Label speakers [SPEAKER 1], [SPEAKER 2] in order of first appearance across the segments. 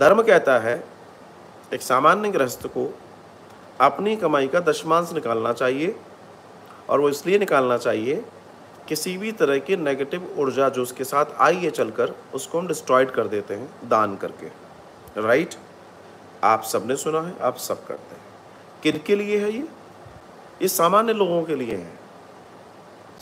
[SPEAKER 1] धर्म कहता है एक सामान्य गृहस्थ को अपनी कमाई का दशमांश निकालना चाहिए, और वो इसलिए निकालना चाहिए किसी भी तरह की नेगेटिव ऊर्जा जो उसके साथ आई है चलकर, उसको हम डिस्ट्रॉयड कर देते हैं दान करके। राइट? आप सबने सुना है, आप सब करते हैं। किनके लिए है ये सामान्य लोगों के लिए है,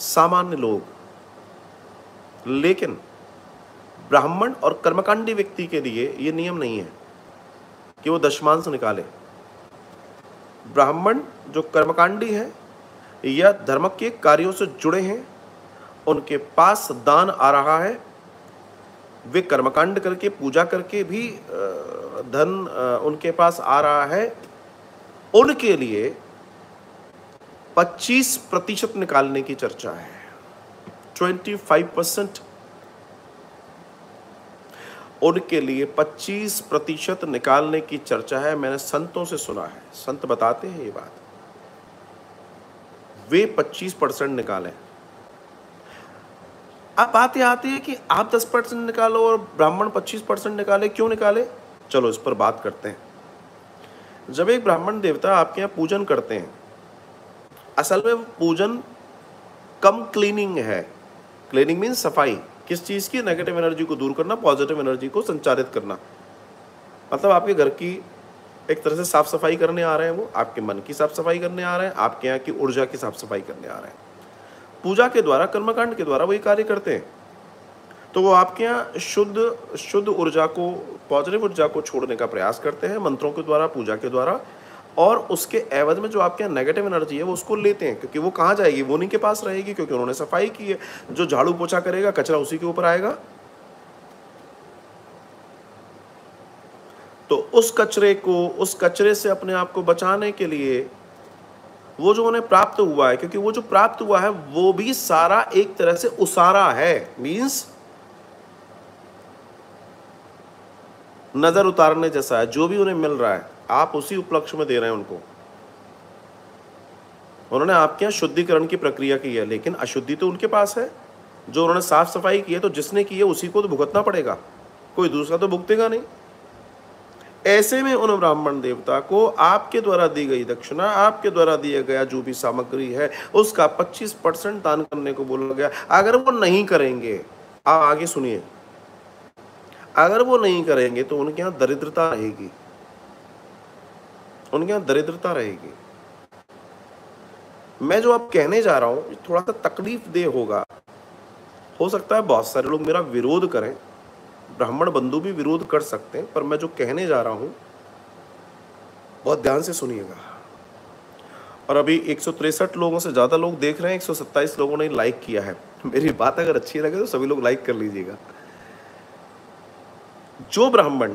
[SPEAKER 1] सामान्य लोग। लेकिन ब्राह्मण और कर्मकांडी व्यक्ति के लिए ये नियम नहीं है कि वो दशमांश निकाले। ब्राह्मण जो कर्मकांडी है या धर्म के कार्यों से जुड़े हैं, उनके पास दान आ रहा है, वे कर्मकांड करके पूजा करके भी धन उनके पास आ रहा है, उनके लिए 25% निकालने की चर्चा है। 25% उनके लिए 25% निकालने की चर्चा है। मैंने संतों से सुना है, संत बताते हैं ये बात, वे 25% निकालें। अब बात ये आती है कि आप 10% निकालो और ब्राह्मण 25% निकाले, क्यों निकाले? चलो इस पर बात करते हैं। जब एक ब्राह्मण देवता आपके यहाँ पूजन करते हैं, असल में पूजन कम क्लीनिंग है। क्लीनिंग मीन्स सफाई। किस चीज़ की? नेगेटिव एनर्जी को दूर करना, पॉजिटिव एनर्जी को संचारित करना। मतलब आपके घर की एक तरह से साफ सफाई करने आ रहे हैं, वो आपके मन की साफ सफाई करने आ रहे हैं, आपके यहाँ की ऊर्जा की साफ सफाई करने आ रहे हैं। पूजा के द्वारा, कर्मकांड के द्वारा वही कार्य करते हैं। तो वो आपके यहाँ शुद्ध ऊर्जा को, पॉजिटिव ऊर्जा को छोड़ने का प्रयास करते हैं मंत्रों के द्वारा, पूजा के द्वारा, और उसके एवज में जो आपके यहाँ नेगेटिव एनर्जी है वो उसको लेते हैं, क्योंकि वो कहाँ जाएगी? वो उन्हीं के पास रहेगी, क्योंकि उन्होंने सफाई की है। जो झाड़ू पोछा करेगा, कचरा उसी के ऊपर आएगा। तो उस कचरे से अपने आप को बचाने के लिए वो जो उन्हें प्राप्त हुआ है, क्योंकि वो जो प्राप्त हुआ है वो भी सारा एक तरह से उसारा है, मीन्स नजर उतारने जैसा है। जो भी उन्हें मिल रहा है आप उसी उपलक्ष्य में दे रहे हैं उनको। उन्होंने आपके यहाँ शुद्धिकरण की प्रक्रिया की है, लेकिन अशुद्धि तो उनके पास है। जो उन्होंने साफ सफाई की है, तो जिसने की है उसी को तो भुगतना पड़ेगा, कोई दूसरा तो भुगतेगा नहीं। ऐसे में उन ब्राह्मण देवता को आपके द्वारा दी गई दक्षिणा, आपके द्वारा दिया गया जो भी सामग्री है, उसका 25% दान करने को बोला गया। अगर वो नहीं करेंगे, आप आगे सुनिए, अगर वो नहीं करेंगे तो उनके यहाँ दरिद्रता रहेगी, उनके यहाँ दरिद्रता रहेगी। मैं जो अब कहने जा रहा हूं थोड़ा सा तकलीफ दे होगा, हो सकता है बहुत सारे लोग मेरा विरोध करें, ब्राह्मण बंधु भी विरोध कर सकते हैं, पर मैं जो कहने जा रहा हूं बहुत ध्यान से सुनिएगा। और अभी 163 लोगों से ज्यादा लोग देख रहे हैं, 127 लोगों ने लाइक किया है। मेरी बात अगर अच्छी लगे तो सभी लोग लाइक कर लीजिएगा। जो ब्राह्मण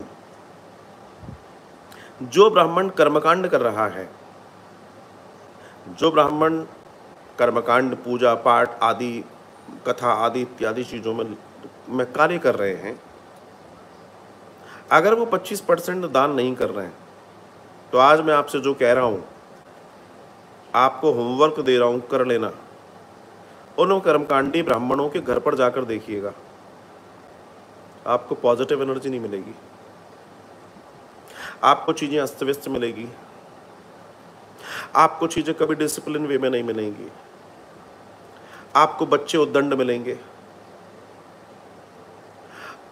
[SPEAKER 1] कर्मकांड कर रहा है, जो ब्राह्मण कर्मकांड, पूजा पाठ आदि, कथा आदि इत्यादि चीजों में कार्य कर रहे हैं, अगर वो 25% दान नहीं कर रहे हैं, तो आज मैं आपसे जो कह रहा हूं, आपको होमवर्क दे रहा हूं, कर लेना। उन कर्मकांडी ब्राह्मणों के घर पर जाकर देखिएगा, आपको पॉजिटिव एनर्जी नहीं मिलेगी, आपको चीजें अस्त व्यस्त मिलेगी, आपको चीजें कभी डिसिप्लिन वे में नहीं मिलेंगी, आपको बच्चे उद्दंड मिलेंगे,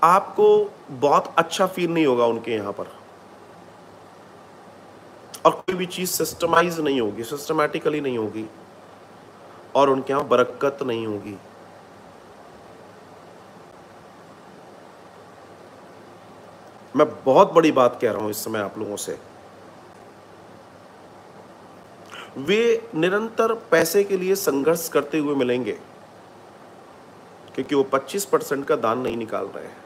[SPEAKER 1] आपको बहुत अच्छा फील नहीं होगा उनके यहां पर, और कोई भी चीज सिस्टमाइज नहीं होगी, सिस्टमैटिकली नहीं होगी, और उनके यहां बरकत नहीं होगी। मैं बहुत बड़ी बात कह रहा हूं इस समय आप लोगों से। वे निरंतर पैसे के लिए संघर्ष करते हुए मिलेंगे, क्योंकि वो 25% का दान नहीं निकाल रहे हैं।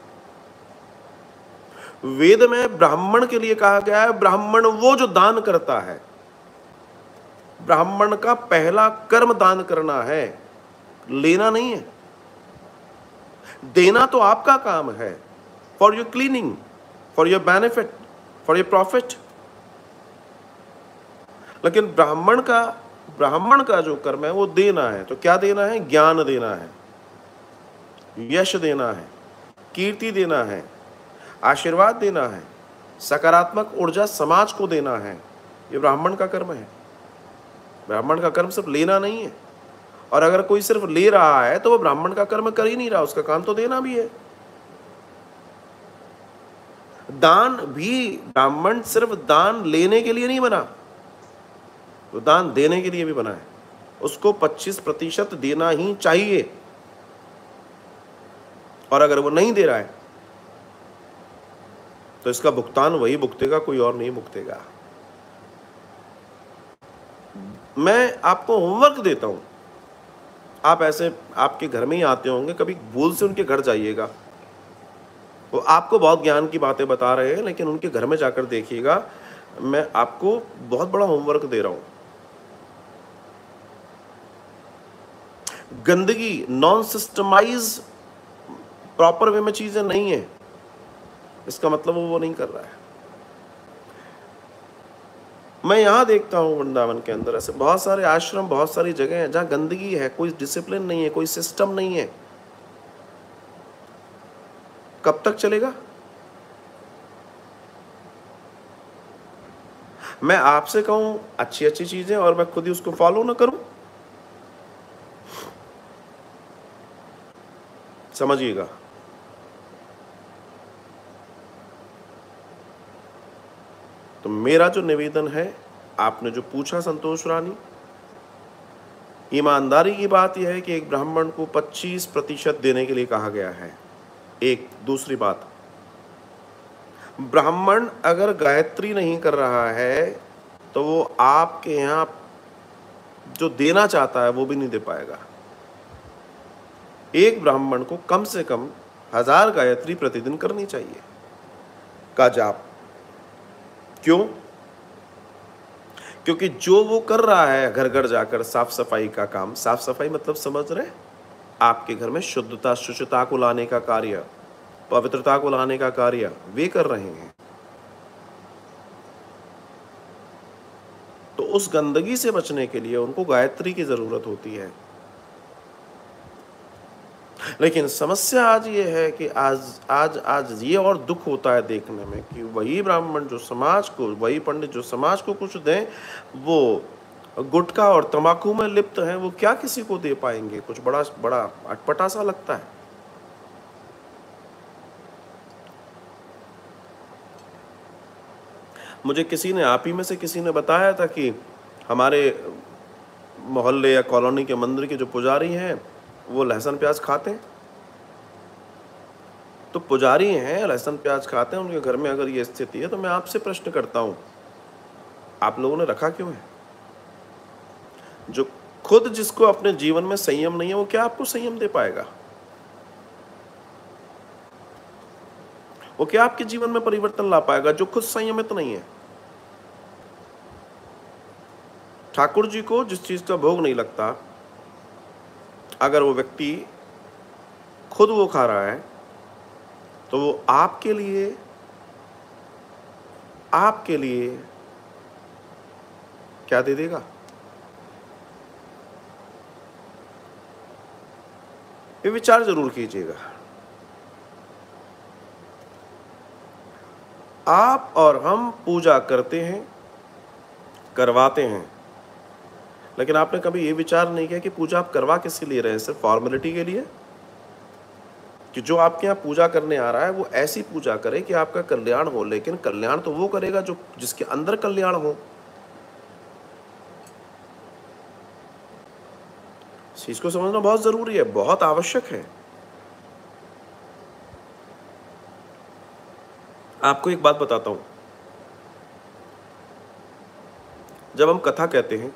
[SPEAKER 1] वेद में ब्राह्मण के लिए कहा गया है, ब्राह्मण वो जो दान करता है, ब्राह्मण का पहला कर्म दान करना है, लेना नहीं है। देना तो आपका काम है, for your cleaning, for your benefit, for your profit. लेकिन ब्राह्मण का जो कर्म है वो देना है। तो क्या देना है? ज्ञान देना है, यश देना है, कीर्ति देना है, आशीर्वाद देना है, सकारात्मक ऊर्जा समाज को देना है, ये ब्राह्मण का कर्म है। ब्राह्मण का कर्म सिर्फ लेना नहीं है, और अगर कोई सिर्फ ले रहा है तो वो ब्राह्मण का कर्म कर ही नहीं रहा, उसका काम तो देना भी है। दान भी ब्राह्मण सिर्फ दान लेने के लिए नहीं बना, तो दान देने के लिए भी बना है। उसको 25% देना ही चाहिए, और अगर वो नहीं दे रहा है तो इसका भुगतान वही भुगतेगा, कोई और नहीं भुगतेगा। मैं आपको होमवर्क देता हूं, आप ऐसे आपके घर में ही आते होंगे, कभी भूल से उनके घर जाइएगा, वो आपको बहुत ज्ञान की बातें बता रहे हैं, लेकिन उनके घर में जाकर देखिएगा, मैं आपको बहुत बड़ा होमवर्क दे रहा हूं। गंदगी, नॉन सिस्टमाइज, प्रॉपर वे में चीजें नहीं है, इसका मतलब वो नहीं कर रहा है। मैं यहां देखता हूं वृंदावन के अंदर ऐसे बहुत सारे आश्रम, बहुत सारी जगह हैं जहां गंदगी है, कोई डिसिप्लिन नहीं है, कोई सिस्टम नहीं है। कब तक चलेगा? मैं आपसे कहूं अच्छी अच्छी चीजें और मैं खुद ही उसको फॉलो ना करूं? समझिएगा। तो मेरा जो निवेदन है, आपने जो पूछा संतोष रानी, ईमानदारी की बात यह है कि एक ब्राह्मण को 25% देने के लिए कहा गया है। एक दूसरी बात, ब्राह्मण अगर गायत्री नहीं कर रहा है तो वो आपके यहां जो देना चाहता है वो भी नहीं दे पाएगा। एक ब्राह्मण को कम से कम 1000 गायत्री प्रतिदिन करनी चाहिए का जाप। क्यों? क्योंकि जो वो कर रहा है घर घर जाकर साफ सफाई का काम, साफ सफाई मतलब समझ रहे, आपके घर में शुद्धता, शुचिता को लाने का कार्य, पवित्रता को लाने का कार्य वे कर रहे हैं। तो उस गंदगी से बचने के लिए उनको गायत्री की जरूरत होती है। लेकिन समस्या आज ये है कि आज ये और दुख होता है देखने में कि वही ब्राह्मण जो समाज को, वही पंडित जो समाज को कुछ दें, वो गुटखा और तंबाकू में लिप्त हैं, वो क्या किसी को दे पाएंगे? कुछ बड़ा बड़ा अटपटा सा लगता है। मुझे किसी ने, आप ही में से किसी ने बताया था कि हमारे मोहल्ले या कॉलोनी के मंदिर के जो पुजारी हैं वो लहसुन प्याज खाते हैं। तो पुजारी हैं, लहसुन प्याज खाते हैं, उनके घर में अगर ये स्थिति है तो मैं आपसे प्रश्न करता हूं, आप लोगों ने रखा क्यों है? जो खुद जिसको अपने जीवन में संयम नहीं है वो क्या आपको संयम दे पाएगा? वो क्या आपके जीवन में परिवर्तन ला पाएगा जो खुद संयमित नहीं है? ठाकुर जी को जिस चीज का भोग नहीं लगता, अगर वो व्यक्ति खुद वो खा रहा है तो वो आपके लिए क्या दे देगा? ये विचार जरूर कीजिएगा। आप और हम पूजा करते हैं, करवाते हैं, लेकिन आपने कभी ये विचार नहीं किया कि पूजा आप करवा किसके लिए रहे हैं? सिर्फ फॉर्मेलिटी के लिए? कि जो आपके यहाँ पूजा करने आ रहा है वो ऐसी पूजा करे कि आपका कल्याण हो, लेकिन कल्याण तो वो करेगा जो जिसके अंदर कल्याण हो। इस चीज को समझना बहुत जरूरी है, बहुत आवश्यक है। आपको एक बात बताता हूं, जब हम कथा कहते हैं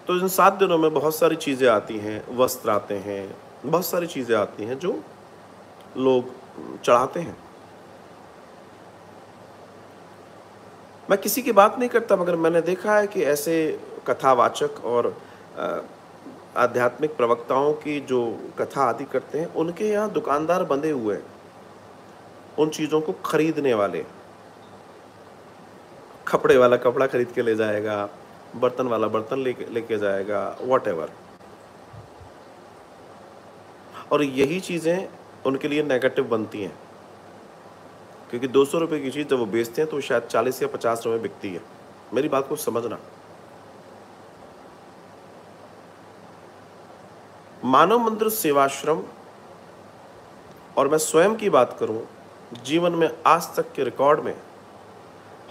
[SPEAKER 1] तो इन 7 दिनों में बहुत सारी चीजें आती हैं, वस्त्र आते हैं, बहुत सारी चीजें आती हैं जो लोग चढ़ाते हैं। मैं किसी की बात नहीं करता, मगर मैंने देखा है कि ऐसे कथावाचक और आध्यात्मिक प्रवक्ताओं की जो कथा आदि करते हैं, उनके यहाँ दुकानदार बंधे हुए हैं, उन चीजों को खरीदने वाले। कपड़े वाला कपड़ा खरीद के ले जाएगा, बर्तन वाला बर्तन लेके जाएगा, वॉटएवर। और यही चीजें उनके लिए नेगेटिव बनती हैं। क्योंकि 200 रुपये की चीज़ जब वो बेचते हैं तो शायद 40 या 50 रुपये बिकती है। मेरी बात को समझना। मानव मंदिर सेवाश्रम, और मैं स्वयं की बात करूं, जीवन में आज तक के रिकॉर्ड में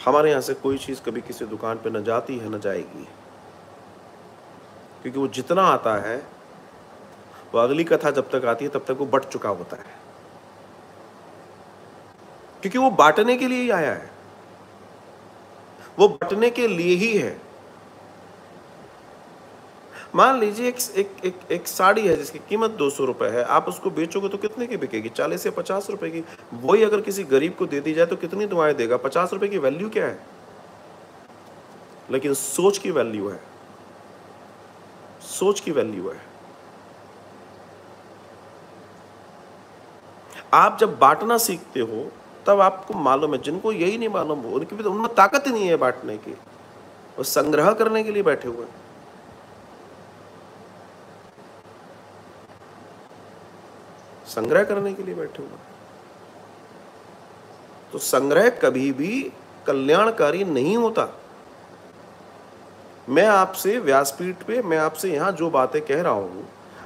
[SPEAKER 1] हमारे यहाँ से कोई चीज़ कभी किसी दुकान पे न जाती है न जाएगी, क्योंकि वो जितना आता है वो अगली कथा जब तक आती है तब तक वो बट चुका होता है, क्योंकि वो बांटने के लिए ही आया है, वो बटने के लिए ही है। मान लीजिए एक साड़ी है जिसकी कीमत 200 रुपए है, आप उसको बेचोगे तो कितने की बिकेगी? 40 या 50 रुपए की। वही अगर किसी गरीब को दे दी जाए तो कितनी दुआएं देगा? 50 रुपए की वैल्यू क्या है? लेकिन सोच की वैल्यू है, सोच की वैल्यू है। आप जब बांटना सीखते हो तब आपको मालूम है, जिनको यही नहीं मालूम हो उनकी भी तो उनमें ताकत ही नहीं है बांटने की, वो संग्रह करने के लिए बैठे हुए हैं। संग्रह करने के लिए बैठे हुए। तो संग्रह कभी भी कल्याणकारी नहीं होता। मैं आपसे व्यासपीठ पे, मैं आपसे यहां जो बातें कह रहा हूं,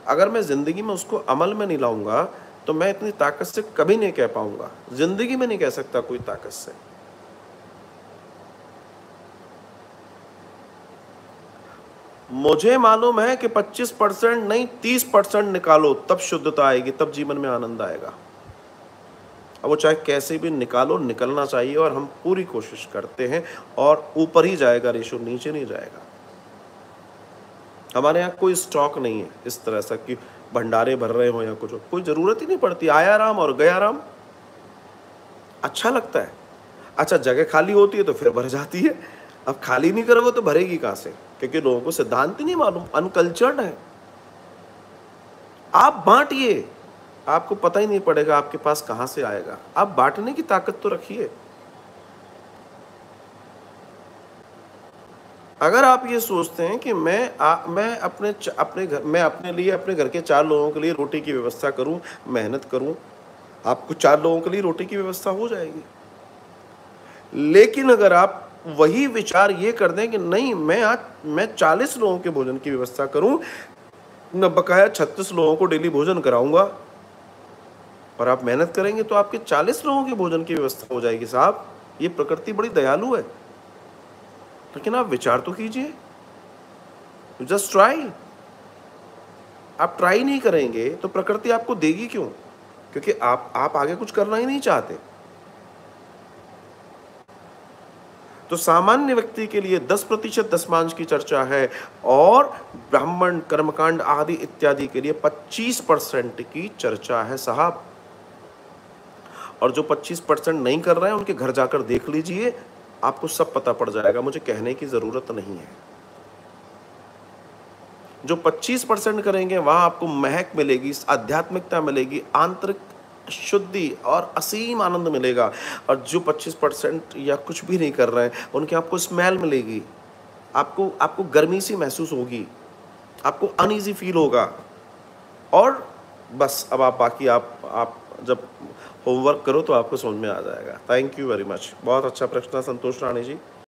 [SPEAKER 1] अगर मैं जिंदगी में उसको अमल में नहीं लाऊंगा तो मैं इतनी ताकत से कभी नहीं कह पाऊंगा, जिंदगी में नहीं कह सकता कोई ताकत से। मुझे मालूम है कि 25% नहीं 30% निकालो तब शुद्धता आएगी, तब जीवन में आनंद आएगा। अब वो चाहे कैसे भी निकालो, निकलना चाहिए, और हम पूरी कोशिश करते हैं, और ऊपर ही जाएगा रेशो, नीचे नहीं जाएगा। हमारे यहाँ कोई स्टॉक नहीं है इस तरह सा कि भंडारे भर रहे हो या कुछ हो, कोई जरूरत ही नहीं पड़ती। आया राम और गया राम। अच्छा लगता है। अच्छा, जगह खाली होती है तो फिर भर जाती है। अब खाली नहीं करोगे तो भरेगी कहां से? क्योंकि लोगों को सिद्धांत ही नहीं मालूम, अनकल्चर्ड है। आप बांटिए, आपको पता ही नहीं पड़ेगा आपके पास कहां से आएगा। आप बांटने की ताकत तो रखिए। अगर आप ये सोचते हैं कि मैं अपने लिए, अपने घर के 4 लोगों के लिए रोटी की व्यवस्था करूं, मेहनत करूं, आपको 4 लोगों के लिए रोटी की व्यवस्था हो जाएगी। लेकिन अगर आप वही विचार ये कर दें कि नहीं, मैं 40 लोगों के भोजन की व्यवस्था करूं, मैं बकाया 36 लोगों को डेली भोजन कराऊंगा, और आप मेहनत करेंगे तो आपके 40 लोगों के भोजन की व्यवस्था हो जाएगी। साहब, ये प्रकृति बड़ी दयालु है। लेकिन आप विचार तो कीजिए, जस्ट ट्राई। आप ट्राई नहीं करेंगे तो प्रकृति आपको देगी क्यों? क्योंकि आप आगे कुछ करना ही नहीं चाहते। तो सामान्य व्यक्ति के लिए 10% दशमांश की चर्चा है, और ब्राह्मण, कर्मकांड आदि इत्यादि के लिए 25% की चर्चा है साहब। और जो 25% नहीं कर रहे हैं उनके घर जाकर देख लीजिए, आपको सब पता पड़ जाएगा, मुझे कहने की जरूरत नहीं है। जो 25% करेंगे वहां आपको महक मिलेगी, आध्यात्मिकता मिलेगी, आंतरिक शुद्धि और असीम आनंद मिलेगा। और जो 25% या कुछ भी नहीं कर रहे हैं उनकी आपको स्मेल मिलेगी, आपको गर्मी सी महसूस होगी, आपको अनईजी फील होगा। और बस अब आप बाकी आप जब होमवर्क करो तो आपको समझ में आ जाएगा। Thank you very much. बहुत अच्छा प्रश्न, संतोष राणी जी।